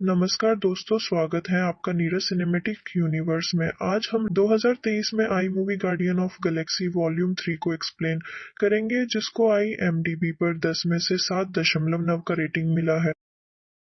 नमस्कार दोस्तों, स्वागत है आपका नीरज सिनेमैटिक यूनिवर्स में। आज हम 2023 में आई movie Guardian of Galaxy volume 3 को एक्सप्लेन करेंगे, जिसको IMDb पर 10 में से 7.9 का रेटिंग मिला है।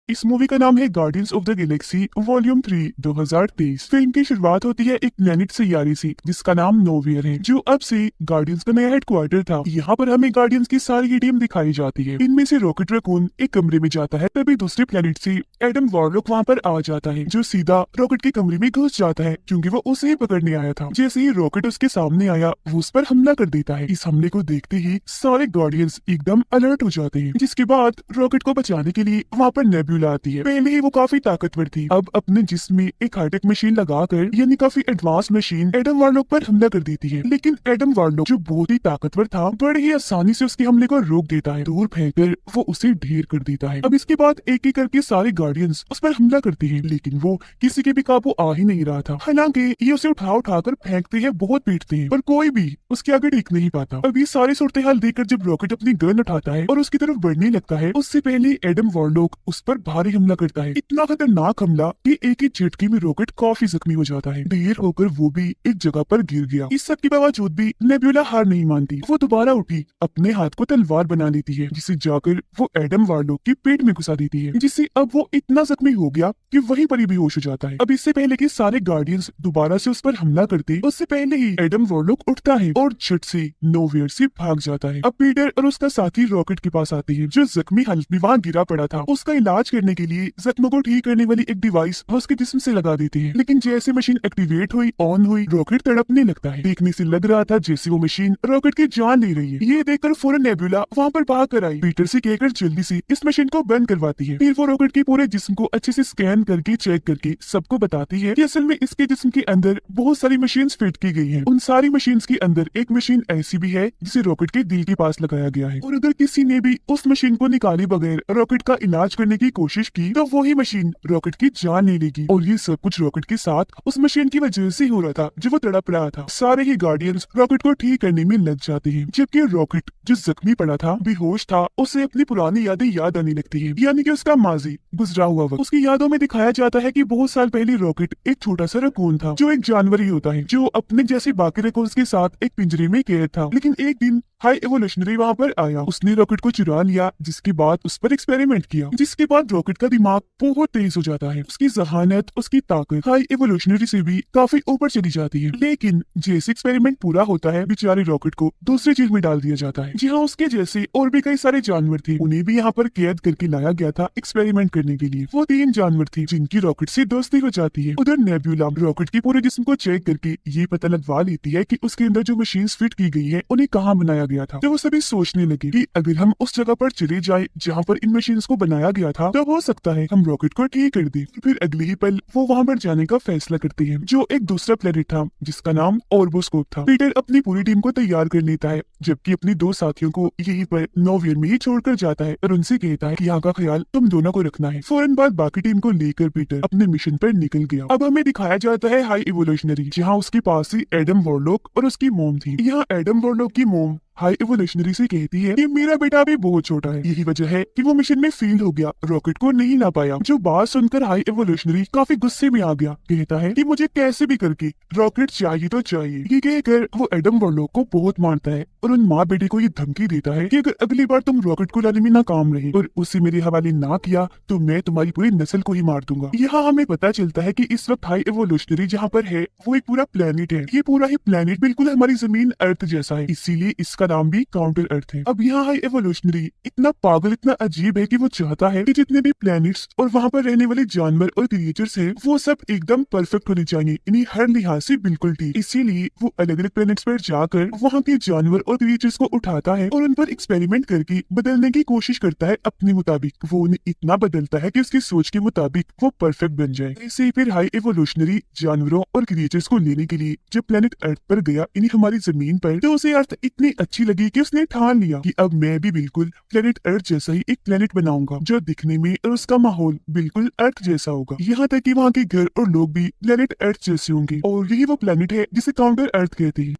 इस मूवी का नाम है guardians of the Galaxy volume 3 2023। Film की शुरुआत होती है एक प्लेनेट सैयारे से जिसका नाम नोवियर है, जो अब से गार्डियंस का नया हेडक्वार्टर था। यहाँ पर हमें गार्डियंस की सारी टीम दिखाई जाती है। इनमें से रॉकेट रैकून एक कमरे में जाता है, तभी दूसरे प्लेनेट से एडम वॉरलॉक वहाँ पर आ जाता है, जो सीधा रॉकेट के कमरे में घुस जाता है क्योंकि वो उसे ही पकड़ने आया था। जैसे ही रॉकेट उसके सामने आया, वो उस पर हमला कर देता है। इस हमले को देखते ही सारे गार्डियंस एकदम अलर्ट हो जाते हैं, जिसके बाद रॉकेट को बचाने के लिए वहाँ पर नेब्यूला आती है। पहले ही वो काफी ताकतवर थी, अब अपने जिस्म में एक हाईटेक मशीन लगाकर, यानी काफी एडवांस मशीन, एडम वार्लॉक पर हमला कर देती है। लेकिन एडम वार्लॉक, जो बहुत ही ताकतवर था, बड़े ही आसानी से उसके हमले को रोक देता है। दूर फेंककर वो उसे ढेर कर देता है। अब इसके बाद एक एक करके सारे गार्डियंस उस पर हमला करते हैं, लेकिन वो किसी के भी काबू आ ही नहीं रहा था। हालांकि ये उसे उठा उठाकर फेंकते हैं, बहुत पीटते हैं, पर कोई भी उसके आगे टिक नहीं पाता। अब ये सारी सूरत हाल देखकर जब रॉकेट अपनी गन उठाता है और उसकी तरफ बढ़ने लगता है, उससे पहले एडम वार्लॉक उस पर भारी हमला करता है। इतना खतरनाक हमला कि एक ही झटके में रॉकेट काफी जख्मी हो जाता है। ढेर होकर वो भी एक जगह पर गिर गया। इस सब के बावजूद भी नेब्यूला हार नहीं मानती। वो दोबारा उठी, अपने हाथ को तलवार बना लेती है, जिसे जाकर वो एडम वार्लॉक के पेट में घुसा देती है, जिससे अब वो इतना जख्मी हो गया कि वहीं पर ही बेहोश हो जाता है। अब इससे पहले कि सारे गार्डियंस दोबारा से उस पर हमला करते, उससे पहले ही एडम वार्लॉक उठता है और झट से नोवेयर से भाग जाता है। अब पीटर और उसका साथी रॉकेट के पास आते हैं, जो जख्मी हालत में वहाँ गिरा पड़ा था। उसका इलाज करने के लिए जख्मों को ठीक करने वाली एक डिवाइस उसके जिस्म से लगा देते हैं। लेकिन जैसे मशीन एक्टिवेट हुई, ऑन हुई, रॉकेट तड़पने लगता है। देखने से लग रहा था जैसे वो मशीन रॉकेट की जान ले रही है। ये देखकर फौरन नेबुला वहाँ पर भाग कर आई, पीटर से कहकर जल्दी से इस मशीन को बंद करवाती है। फिर वो रॉकेट के पूरे जिस्म को अच्छे से स्कैन करके चेक करके सबको बताती है कि असल में इसके जिस्म के अंदर बहुत सारी मशीन्स फिट की गई हैं। उन सारी मशीन्स के अंदर एक मशीन ऐसी भी है जिसे रॉकेट के दिल के पास लगाया गया है, और अगर किसी ने भी उस मशीन को निकाले बगैर रॉकेट का इलाज करने की कोशिश की, तो वही मशीन रॉकेट की जान ले लेगी। और ये सब कुछ रॉकेट के साथ उस मशीन की वजह से हो रहा था, जो वो तड़प रहा था। सारे ही गार्डियंस रॉकेट को ठीक करने में लग जाते हैं, जबकि रॉकेट जो जख्मी पड़ा था, बेहोश था, उसे अपनी पुरानी यादें याद आने लगती है, यानी कि उसका माजी, गुजरा हुआ वक्त। उसकी यादों में दिखाया जाता है कि बहुत साल पहले रॉकेट एक छोटा सा रकून था, जो एक जानवर ही होता है, जो अपने जैसे बाकी रकून्स के साथ एक पिंजरे में कैद था। लेकिन एक दिन हाई एवोल्यूशनरी वहाँ पर आया, उसने रॉकेट को चुरा लिया, जिसके बाद उस पर एक्सपेरिमेंट किया, जिसके बाद रॉकेट का दिमाग बहुत तेज हो जाता है। उसकी जहानत, उसकी ताकत हाई एवोल्यूशनरी से भी काफी ऊपर चली जाती है। लेकिन जैसे एक्सपेरिमेंट पूरा होता है, बेचारे रॉकेट को दूसरी जेल में डाल दिया जाता है, जहाँ उसके जैसे और भी कई सारे जानवर थे। उन्हें भी यहाँ पर कैद करके लाया गया था एक्सपेरिमेंट करने के लिए। वो 3 जानवर थे जिनकी रॉकेट से दोस्ती हो जाती है। उधर नेब्यूला रॉकेट के पूरे जिस्म को चेक करके ये पता लगवा लेती है कि उसके अंदर जो मशीन फिट की गई है, उन्हें कहाँ बनाया गया था। तो वो सभी सोचने लगे कि अगर हम उस जगह पर चले जाए जहाँ पर इन मशीन्स को बनाया गया था, तो हो सकता है हम रॉकेट को ठीक कर दे। फिर अगले ही पल वो वहाँ पर जाने का फैसला करते हैं, जो एक दूसरा प्लेनेट था जिसका नाम ऑर्बोस्कोप था। पीटर अपनी पूरी टीम को तैयार कर लेता है, जबकि अपनी 2 साथियों को यहीं पर नोवियर में ही छोड़कर जाता है और उनसे कहता है कि यहाँ का ख्याल तुम दोनों को रखना है। फौरन बाद बाकी टीम को लेकर पीटर अपने मिशन पर निकल गया। अब हमें दिखाया जाता है हाई इवोल्यूशनरी, जहाँ उसके पास ही एडम वॉरलॉक और उसकी मोम थी। यहाँ एडम वॉरलॉक की मोम हाई एवोल्यूशनरी से कहती है कि मेरा बेटा अभी बहुत छोटा है, यही वजह है कि वो मिशन में फेल हो गया, रॉकेट को नहीं ला पाया। जो बात सुनकर हाई एवोल्यूशनरी काफी गुस्से में आ गया, कहता है कि मुझे कैसे भी करके रॉकेट चाहिए तो चाहिए। ये कहकर वो एडम वॉरलॉक को बहुत मारता है और उन माँ बेटे को ये धमकी देता है कि अगर अगली बार तुम रॉकेट को लाने में नाकाम रहे और उसे मेरे हवाले ना किया, तो मैं तुम्हारी पूरी नस्ल को ही मार दूंगा। यहाँ हमें पता चलता है कि इस वक्त हाई एवोल्यूशनरी जहाँ पर है, वो एक पूरा प्लेनेट है। ये पूरा ही प्लेनेट बिल्कुल हमारी जमीन अर्थ जैसा है, इसीलिए इसका नाम भी काउंटर अर्थ है। अब यहाँ हाई एवोल्यूशनरी इतना पागल, इतना अजीब है कि वो चाहता है कि जितने भी प्लैनेट्स और वहाँ पर रहने वाले जानवर और क्रिएचर्स हैं, वो सब एकदम परफेक्ट होने चाहिए, इन्हीं हर लिहाज से बिल्कुल ठीक। इसीलिए वो अलग अलग प्लैनेट्स पर जाकर वहाँ के जानवर और क्रिएचर्स को उठाता है और उन पर एक्सपेरिमेंट करके बदलने की कोशिश करता है अपने मुताबिक। वो उन्हें इतना बदलता है कि उसकी सोच के मुताबिक वो परफेक्ट बन जाए। ऐसे ही फिर हाई एवोल्यूशनरी जानवरों और क्रिएचर्स को लेने के लिए जब प्लेनेट अर्थ पर गया, इन्हीं हमारी जमीन पर, तो उसे अर्थ इतनी अच्छी लगी कि उसने ठान लिया कि अब मैं भी बिल्कुल प्लेनेट अर्थ जैसा ही एक प्लेनेट बनाऊंगा, जो दिखने में और उसका माहौल बिल्कुल अर्थ जैसा होगा। यहाँ तक कि वहाँ के घर और लोग भी प्लेनेट अर्थ जैसे होंगे, और यही वो प्लेनेट है जिसे काउंटर अर्थ कहते हैं।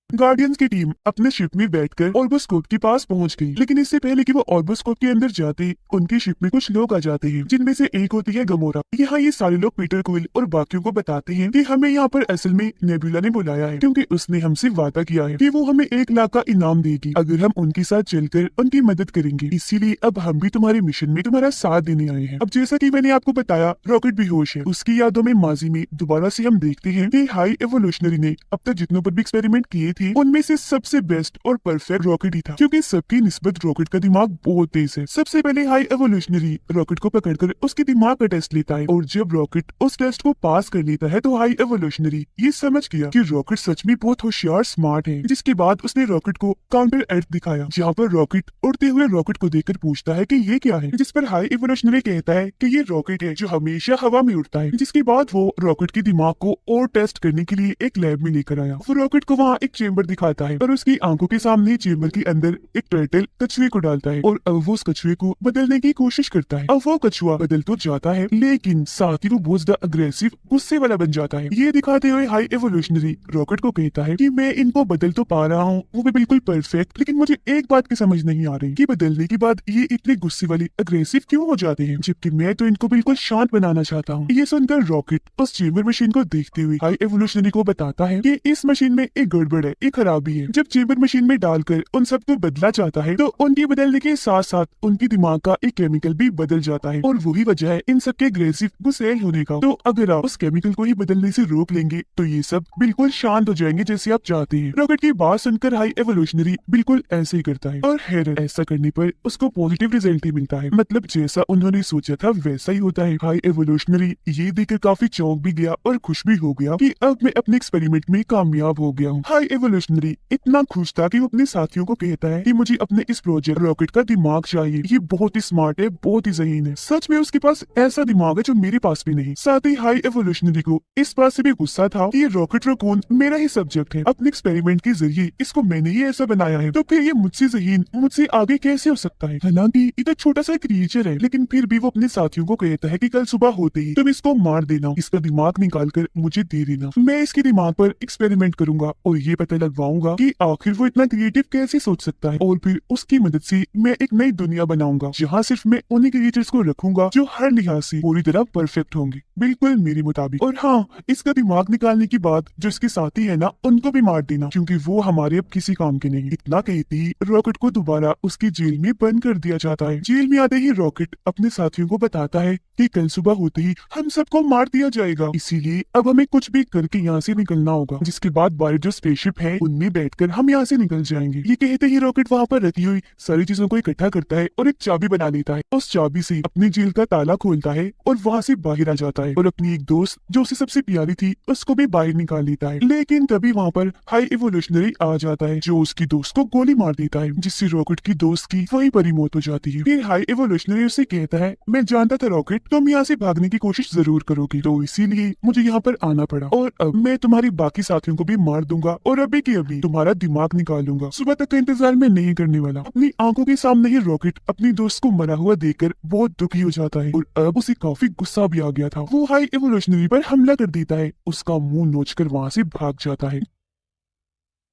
गार्डियंस की टीम अपने शिप में बैठकर ऑर्बोस्कोप के पास पहुंच गई, लेकिन इससे पहले कि वो ऑर्बोस्कोप के अंदर जाते उनकी शिप में कुछ लोग आ जाते हैं, जिनमें से एक होती है गमोरा। यहाँ ये सारे लोग पीटर क्विल और बाकियों को बताते हैं कि हमें यहाँ पर असल में नेबुला ने बुलाया है, क्योंकि उसने हमसे वादा किया है कि वो हमें 1 लाख का इनाम देगी अगर हम उनके साथ चलकर उनकी मदद करेंगे। इसीलिए अब हम भी तुम्हारे मिशन में तुम्हारा साथ देने आए हैं। अब जैसा कि मैंने आपको बताया, रॉकेट बेहोश है। उसकी यादों में माजी में दोबारा से हम देखते हैं कि हाई एवोल्यूशनरी ने अब तक जितनों पर भी एक्सपेरिमेंट किए थे उनमें से सबसे बेस्ट और परफेक्ट रॉकेट ही था, क्योंकि सबकी निस्बत रॉकेट का दिमाग बहुत तेज है। सबसे पहले हाई एवोल्यूशनरी रॉकेट को पकड़कर उसके दिमाग का टेस्ट लेता है, और जब रॉकेट उस टेस्ट को पास कर लेता है तो हाई एवोल्यूशनरी ये समझ गया कि रॉकेट सच में बहुत होशियार स्मार्ट है। जिसके बाद उसने रॉकेट को काउंटर अर्थ दिखाया, जहाँ पर रॉकेट उड़ते हुए रॉकेट को देखकर पूछता है कि ये क्या है, जिस पर हाई एवोल्यूशनरी कहता है कि ये रॉकेट है जो हमेशा हवा में उड़ता है। जिसके बाद वो रॉकेट के दिमाग को और टेस्ट करने के लिए एक लैब में लेकर आया। वो रॉकेट को वहाँ एक चेंबर दिखाता है और उसकी आंखों के सामने चेंबर के अंदर एक टर्टल कछुए को डालता है, और अब वो उस कछुए को बदलने की कोशिश करता है। अब वो कछुआ बदल तो जाता है, लेकिन साथ ही वो बहुत ज्यादा अग्रेसिव गुस्से वाला बन जाता है। ये दिखाते हुए हाई एवोल्यूशनरी रॉकेट को कहता है कि मैं इनको बदल तो पा रहा हूँ, वो भी बिल्कुल परफेक्ट, लेकिन मुझे एक बात की समझ नहीं आ रही कि बदलने के बाद ये इतने गुस्से वाली अग्रेसिव क्यों हो जाते हैं, जबकि मैं तो इनको बिल्कुल शांत बनाना चाहता हूँ। ये सुनकर रॉकेट उस चेंबर मशीन को देखते हुए हाई एवोल्यूशनरी को बताता है कि इस मशीन में एक गड़बड़ है, एक खराबी है। जब चेंबर मशीन में डालकर उन सबको बदला जाता है तो उनके बदलने के साथ साथ उनके दिमाग का एक केमिकल भी बदल जाता है, और वही वजह है इन सबके अग्रेसिव गुस्सैल होने का। तो अगर आप उस केमिकल को ही बदलने से रोक लेंगे तो ये सब बिल्कुल शांत हो जाएंगे जैसे आप चाहते हैं। रॉकेट की बात सुनकर हाई एवोल्यूशनरी बिल्कुल ऐसे ही करता है, और हैरत, ऐसा करने पर उसको पॉजिटिव रिजल्ट ही मिलता है। मतलब जैसा उन्होंने सोचा था वैसा ही होता है। हाई एवोल्यूशनरी ये देखकर काफी चौंक भी गया और खुश भी हो गया कि अब मैं अपने एक्सपेरिमेंट में कामयाब हो गया हूँ। हाई एवोल्यूशनरी इतना खुश था कि वो अपने साथियों को कहता है कि मुझे अपने इस प्रोजेक्ट रॉकेट का दिमाग चाहिए, ये बहुत ही स्मार्ट है, बहुत ही ज़हीन है। सच में उसके पास ऐसा दिमाग है जो मेरे पास भी नहीं। साथ ही हाई एवोल्यूशनरी को इस बात से भी गुस्सा था कि ये रॉकेट रकून मेरा ही सब्जेक्ट है, अपने एक्सपेरिमेंट के जरिए इसको मैंने ही ऐसा बनाया है, तो फिर ये मुझसे ज़हीन, मुझसे आगे कैसे हो सकता है। हालांकि ये तो छोटा सा क्रिएचर है, लेकिन फिर भी वो अपने साथियों को कहता है कि कल सुबह होते ही तुम इसको मार देना, इसका दिमाग निकाल कर मुझे दे देना। मैं इसके दिमाग पर एक्सपेरिमेंट करूंगा और ये पता लगवाऊंगा कि आखिर वो इतना क्रिएटिव कैसे सोच सकता है, और फिर उसकी मदद से मैं एक नई दुनिया बनाऊंगा जहाँ सिर्फ मैं उन्हीं क्रिएटर्स को रखूंगा जो हर लिहाज से पूरी तरह परफेक्ट होंगे, बिल्कुल मेरे मुताबिक। और हाँ, इसका दिमाग निकालने की बात जो इसके साथी है ना उनको भी मार देना, क्योंकि वो हमारे अब किसी काम के नहीं। इतना कहती ही रॉकेट को दोबारा उसकी जेल में बंद कर दिया जाता है। जेल में आते ही रॉकेट अपने साथियों को बताता है कि कल सुबह होते ही हम सबको मार दिया जाएगा, इसीलिए अब हमें कुछ भी करके यहाँ से निकलना होगा। जिसके बाद बाहर जो स्पेसशिप है उनमें बैठकर हम यहाँ से निकल जाएंगे। ये कहते ही रॉकेट वहाँ पर रखी हुई सारी चीजों को इकट्ठा करता है और एक चाबी बना लेता है। उस चाबी से अपनी जेल का ताला खोलता है और वहाँ से बाहर आ जाता है, और अपनी एक दोस्त जो उसे सबसे प्यारी थी उसको भी बाहर निकाल लेता है। लेकिन तभी वहाँ पर हाई एवोल्यूशनरी आ जाता है जो उसकी दोस्त को गोली मार देता है, जिससे रॉकेट की दोस्त की वहीं पर ही मौत हो जाती है। फिर हाई एवोल्यूशनरी उसे कहता है, मैं जानता था रॉकेट तुम यहाँ से भागने की कोशिश जरूर करोगी, तो इसीलिए मुझे यहाँ पर आना पड़ा, और अब मैं तुम्हारी बाकी साथियों को भी मार दूंगा और अभी के अभी तुम्हारा दिमाग निकाल लूंगा। सुबह तक का इंतजार मैं नहीं करने वाला। अपनी आंखों के सामने ही रॉकेट अपनी दोस्त को मरा हुआ देखकर बहुत दुखी हो जाता है, और अब उसे काफी गुस्सा भी आ गया था। वो हाई एवोल्यूशनरी पर हमला कर देता है, उसका मुंह नोचकर वहाँ से भाग जाता है।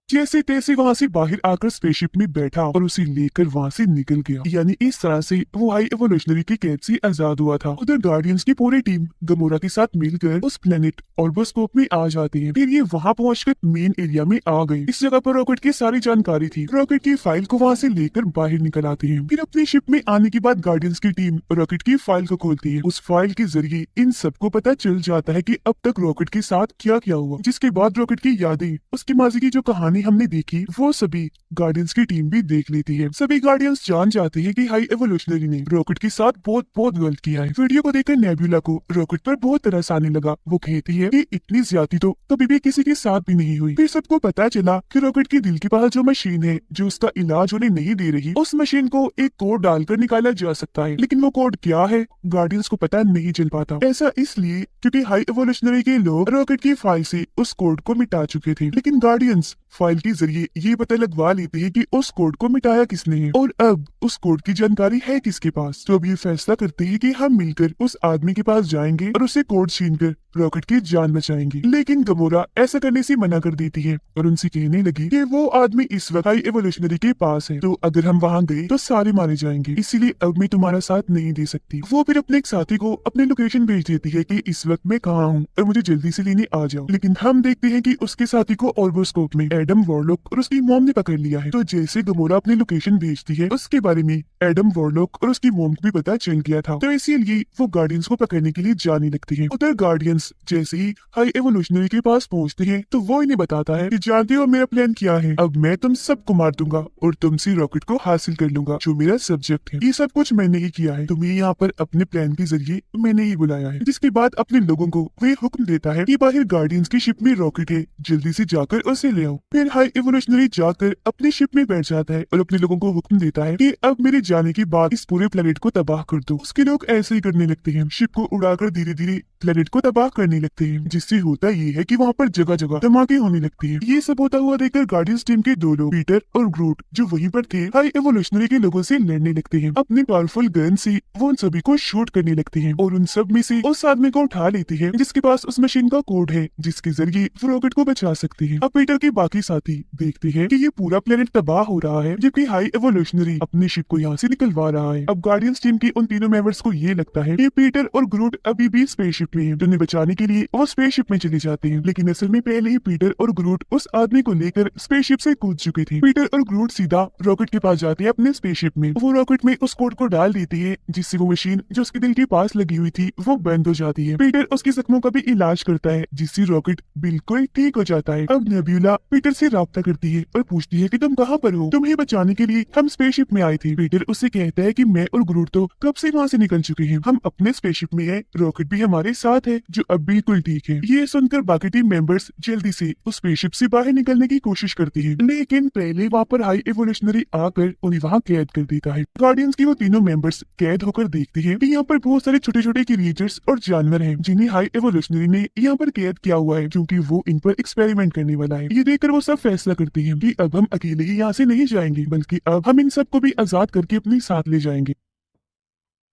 जैसे तैसे वहाँ से बाहर आकर स्पेसशिप में बैठा और उसे लेकर वहाँ से निकल गया। यानी इस तरह से वो हाई एवोल्यूशनरी की कैद से आजाद हुआ था। उधर गार्डियंस की पूरी टीम गमोरा के साथ मिलकर उस प्लेनेट ऑर्बोस्कोप में आ जाती है। फिर ये वहाँ पहुंचकर मेन एरिया में आ गई। इस जगह पर रॉकेट की सारी जानकारी थी। रॉकेट की फाइल को वहाँ से लेकर बाहर निकल आती है। फिर अपनी शिप में आने के बाद गार्डियंस की टीम रॉकेट की फाइल को खोलती है। उस फाइल के जरिए इन सबको पता चल जाता है कि अब तक रॉकेट के साथ क्या क्या हुआ। जिसके बाद रॉकेट की यादें, उसकी माजी की जो कहानी हमने देखी वो सभी गार्डियंस की टीम भी देख लेती है। सभी गार्डियंस जान जाते हैं कि हाई एवोल्यूशनरी ने रॉकेट के साथ बहुत बहुत गलत किया है। वीडियो को देखकर नेबुला को रॉकेट पर बहुत तरस आने लगा। वो कहती है कि इतनी ज्यादती तो कभी भी किसी के साथ भी नहीं हुई। फिर सबको पता चला कि रॉकेट के दिल के पास जो मशीन है जो उसका इलाज उन्हें नहीं दे रही, उस मशीन को एक कोड डालकर निकाला जा सकता है, लेकिन वो कोड क्या है गार्डियंस को पता नहीं चल पाता। ऐसा इसलिए क्योंकि हाई एवोल्यूशनरी के लोग रॉकेट की फाइल से उस कोड को मिटा चुके थे, लेकिन गार्डियंस फाइल के जरिए ये पता लगवा लेते हैं कि उस कोड को मिटाया किसने है और अब उस कोड की जानकारी है किसके पास। तो अब ये फैसला करते हैं कि हम मिलकर उस आदमी के पास जाएंगे और उसे कोड छीनकर रॉकेट की जान बचाएंगी। लेकिन गमोरा ऐसा करने से मना कर देती है और उनसे कहने लगी कि वो आदमी इस वक्त हाई एवोल्यूशनरी के पास है, तो अगर हम वहाँ गए तो सारे मारे जाएंगे, इसीलिए अब मैं तुम्हारा साथ नहीं दे सकती। वो फिर अपने एक साथी को अपनी लोकेशन भेज देती है कि इस वक्त मैं कहाँ हूँ और मुझे जल्दी से लेने आ जाओ। लेकिन हम देखते हैं कि उसके साथी को ऑर्बोस्कोप में एडम वॉरलॉक और उसकी मॉम ने पकड़ लिया है। तो जैसे गमोरा अपनी लोकेशन भेजती है, उसके बारे में एडम वॉरलॉक और उसकी मॉम को भी पता चल गया था, तो इसीलिए वो गार्डियंस को पकड़ने के लिए जाने लगती है। उधर गार्डियंस जैसे ही हाई एवोल्यूशनरी के पास पहुंचते हैं तो वो इन्हें बताता है कि जानते हो मेरा प्लान क्या है, अब मैं तुम सबको मार दूंगा और तुमसे रॉकेट को हासिल कर लूंगा जो मेरा सब्जेक्ट है। ये सब कुछ मैंने ही किया है, तुम्हें यहाँ पर अपने प्लान के जरिए मैंने ही बुलाया है। जिसके बाद अपने लोगों को वे हुक्म देता है कि बाहर गार्डियंस की शिप में रॉकेट है, जल्दी से जाकर उसे ले आओ। फिर हाई एवोल्यूशनरी जाकर अपनी शिप में बैठ जाता है और अपने लोगों को हुक्म देता है कि अब मेरे जाने के बाद इस पूरे प्लेनेट को तबाह कर दो। उसके लोग ऐसे ही करने लगते हैं, शिप को उड़ाकर धीरे धीरे प्लेनेट को तबाह करने लगते हैं, जिससे होता ये है कि वहाँ पर जगह जगह धमाके होने लगते हैं। ये सब होता हुआ देखकर गार्डियंस टीम के दो लोग पीटर और ग्रूट जो वहीं पर थे हाई एवोल्यूशनरी के लोगों से लड़ने लगते हैं। अपने पावरफुल गन से वो उन सभी को शूट करने लगते हैं और उन सब में से उस आदमी को उठा लेते हैं जिसके पास उस मशीन का कोड है जिसके जरिए वो रॉकेट को बचा सकते हैं। अब पीटर के बाकी साथी देखते हैं कि ये पूरा प्लेनेट तबाह हो रहा है जबकि हाई एवोल्यूशनरी अपनी शिप को यहाँ से निकलवा रहा है। अब गार्डियंस टीम के उन तीनों मेंबर्स को ये लगता है कि पीटर और ग्रूट अभी भी स्पेसशिप में हैं, तो उन्हें बचाने के लिए वो स्पेसशिप में चले जाते हैं। लेकिन असल में पहले ही पीटर और ग्रूट उस आदमी को लेकर स्पेसशिप से कूद चुके थे। पीटर और ग्रूट सीधा रॉकेट के पास जाते हैं अपने स्पेसशिप में। वो रॉकेट में उस कोड को डाल देती है जिससे वो मशीन जो उसके दिल के पास लगी हुई थी वो बंद हो जाती है। पीटर उसके जख्मों का भी इलाज करता है जिससे रॉकेट बिल्कुल ठीक हो जाता है। अब नेब्यूला पीटर से राब्ता करती है और पूछती है कि तुम कहाँ पर हो, तुम्हें बचाने के लिए हम स्पेसशिप में आए थे। पीटर उससे कहता है कि मैं और ग्रूट तो कब से वहाँ से निकल चुके हैं, हम अपने स्पेसशिप में हैं, रॉकेट भी हमारे साथ है जो अब बिल्कुल ठीक है। ये सुनकर बाकी टीम मेंबर्स जल्दी से उस स्पेसशिप से बाहर निकलने की कोशिश करती है, लेकिन पहले वहाँ पर हाई एवोल्यूशनरी आकर उन्हें वहाँ कैद कर देता है। गार्डियंस की वो तीनों मेंबर्स कैद होकर देखते हैं कि यहाँ पर बहुत सारे छोटे छोटे क्रिएचर्स और जानवर हैं जिन्हें हाई एवोल्यूशनरी ने यहाँ पर कैद किया हुआ है क्योंकि वो इन पर एक्सपेरिमेंट करने वाला है। ये देखकर वो सब फैसला करते हैं कि अब हम अकेले ही यहाँ से नहीं जाएंगे बल्कि अब हम इन सबको भी आजाद करके अपने साथ ले जाएंगे।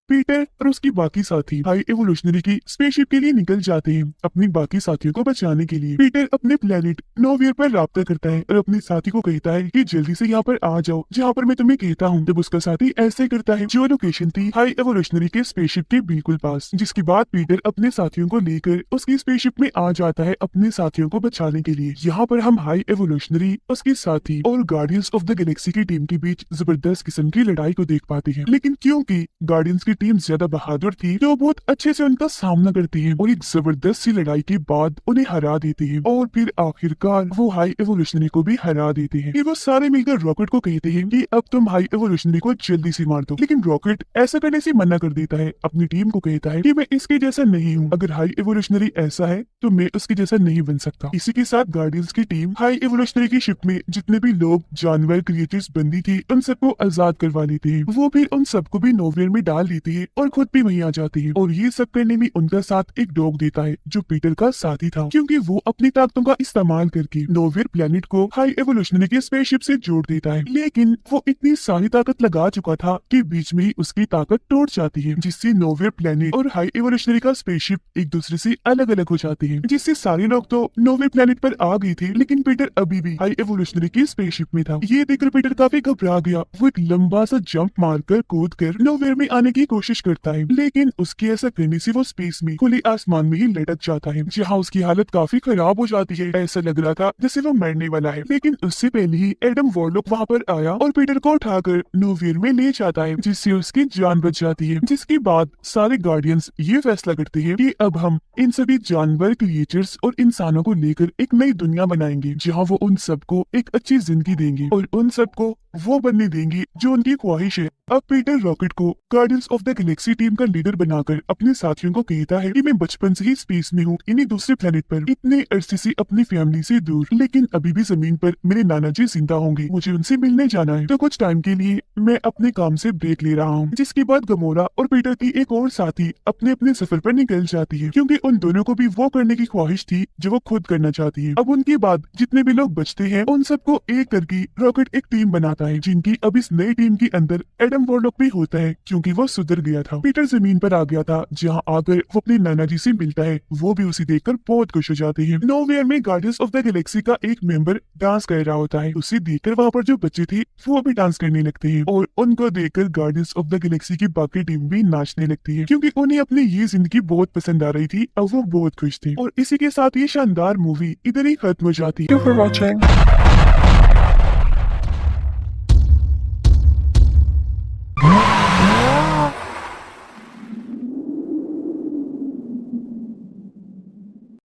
पीटर और उसकी बाकी साथी हाई एवोल्यूशनरी की स्पेसशिप के लिए निकल जाते हैं अपनी बाकी साथियों को बचाने के लिए। पीटर अपने प्लेनेट नोवियर पर राब्ता करता है और अपने साथी को कहता है कि जल्दी से यहाँ पर आ जाओ जहाँ पर मैं तुम्हें कहता हूँ। तब उसका साथी ऐसे करता है जो लोकेशन थी हाई एवोल्यूशनरी के स्पेसशिप के बिल्कुल पास, जिसके बाद पीटर अपने साथियों को लेकर उसकी स्पेसशिप में आ जाता है अपने साथियों को बचाने के लिए। यहाँ पर हम हाई एवोल्यूशनरी, उसके साथी और गार्डियंस ऑफ द गैलेक्सी की टीम के बीच जबरदस्त किस्म की लड़ाई को देख पाते हैं। लेकिन क्योंकि गार्डियंस की टीम ज्यादा बहादुर थी तो बहुत अच्छे से उनका सामना करती है और एक जबरदस्त सी लड़ाई के बाद उन्हें हरा देती है और फिर आखिरकार वो हाई एवोल्यूशनरी को भी हरा देते हैं। ये वो सारे मिलकर रॉकेट को कहते हैं कि अब तुम हाई एवोल्यूशनरी को जल्दी से मार दो, लेकिन रॉकेट ऐसा करने से मना कर देता है। अपनी टीम को कहता है कि मैं इसके जैसा नहीं हूँ, अगर हाई एवोल्यूशनरी ऐसा है तो मैं उसके जैसा नहीं बन सकता। इसी के साथ गार्डियंस की टीम हाई एवोल्यूशनरी की शिप में जितने भी लोग, जानवर, क्रिएचर्स बंदी थी उन सबको आजाद करवा लेते हैं। वो फिर उन सबको भी नोवियर में डाल देती है और खुद भी वहीं आ जाती है। और ये सब करने में उनका साथ एक डॉग देता है जो पीटर का साथी था, क्योंकि वो अपनी ताकतों का इस्तेमाल करके नोवियर प्लेनेट को हाई एवोल्यूशनरी के स्पेसशिप से जोड़ देता है। लेकिन वो इतनी सारी ताकत लगा चुका था कि बीच में ही उसकी ताकत टूट जाती है, जिससे नोवियर प्लेनेट और हाई एवोल्यूशनरी का स्पेसशिप एक दूसरे से अलग अलग हो जाते हैं। जिससे सारे लोग तो नोवियर प्लेनेट पर आ गए थे, लेकिन पीटर अभी भी हाई एवोल्यूशनरी की स्पेसशिप में था। ये देखकर पीटर काफी घबरा गया। वो एक लंबा सा जंप मारकर कूद कर नोवियर में आने की कोशिश करता है, लेकिन उसके ऐसा करने से वो स्पेस में खुले आसमान में ही लटक जाता है, जहाँ उसकी हालत काफी खराब हो जाती है। ऐसा लग रहा था जैसे वो मरने वाला है। लेकिन उससे पहले ही एडम वॉरलॉक वहाँ पर आया और पीटर को उठाकर नोवियर में ले जाता है, जिससे उसकी जान बच जाती है। जिसके बाद सारे गार्डियंस ये फैसला करते हैं कि अब हम इन सभी जानवर, क्रिएचर्स और इंसानों को लेकर एक नई दुनिया बनाएंगे, जहाँ वो उन सबको एक अच्छी जिंदगी देंगे और उन सबको वो बनने देंगे जो उनकी ख्वाहिश है। अब पीटर रॉकेट को guardians of the Galaxy team का लीडर बनाकर अपने साथियों को कहता है कि मैं बचपन से ही स्पेस में हूँ, इन्हीं दूसरे प्लेनेट पर, इतने अरसे से अपनी फैमिली से दूर, लेकिन अभी भी जमीन पर मेरे नाना जी जिंदा होंगे, मुझे उनसे मिलने जाना है, तो कुछ टाइम के लिए मैं अपने काम से ब्रेक ले रहा हूँ। जिसके बाद गमोरा और पीटर की एक और साथी अपने अपने सफर पर निकल जाती है, क्योंकि उन दोनों को भी वो करने की ख्वाहिश थी जो वो खुद करना चाहती है। अब उनके बाद जितने भी लोग बचते हैं उन सबको एक करके रॉकेट एक टीम बनाता है, जिनकी अब इस नई टीम के अंदर एडम वॉरलॉक भी होता है, क्योंकि वो सुधर उतर गया था। पीटर जमीन पर आ गया था, जहाँ आकर वो अपने नाना जी से मिलता है। वो भी उसे देखकर बहुत खुश हो जाते हैं। नोवेयर में गार्डियंस ऑफ द गैलेक्सी का एक मेंबर डांस कर रहा होता है। उसे देखकर वहाँ पर जो बच्चे थे वो भी डांस करने लगते हैं और उनको देखकर गार्डियंस ऑफ द गैलेक्सी की बाकी टीम भी नाचने लगती है, क्योंकि उन्हें अपनी ये जिंदगी बहुत पसंद आ रही थी और वो बहुत खुश थे। और इसी के साथ ये शानदार मूवी इधर ही खत्म हो जाती है। Thank you for watching.